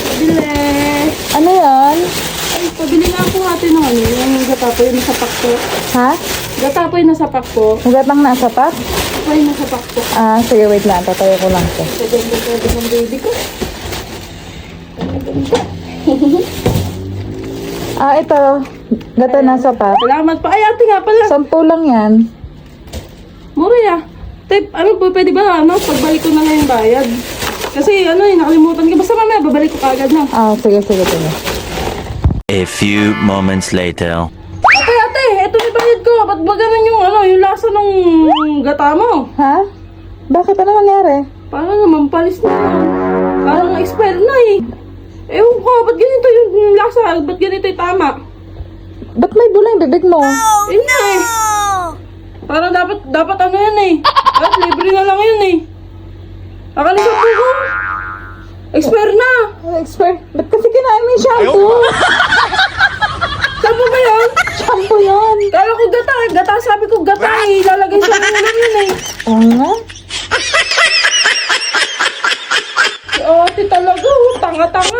Pabili. Ano yan? Ay, pabili nga ako ate ng ano, yung gatapoy na sa pakto. Ha? Gatapoy na sa pakto. Hugat ng nasa pat? Gatapoy na sa pakto. Ah, sige, wait lang. Tatayo ko lang to. Ganda ng baby ko. Ah, ito. Gata nasa pat. Salamat pa. Ay, ate nga pala. 10 lang yan. Mura ya. Tep, ano po, pwede ba, ano, pagbalik ko na lang yung bayad? Kasi, ano, nakalimutan ko. Basta mamaya, babalik ko kagad na. Ah, sige. A few moments later. Ate, eto yung bayad ko. Ba't ba ganun yung, ano, yung lasa ng gata mo? Ha? Bakit? Ano nangyari? Parang naman, palis na. Parang expire na eh. Ewan ko, ba't ganito yung lasa? Ba't ganito yung tama? Ba't may bula yung bibig mo? Yun na eh. Parang dapat ano yan eh. At libre na lang yun eh. Akalisap ko. Expire na. Expert. Ba't kasi kinain mo yung shampoo? Saan ba yan? Shampoo yun. Kala ko gata. Gata, sabi ko gata eh. Ilalagay sa ulam yun eh. Oo nga. Si ate talaga. Tanga-tanga.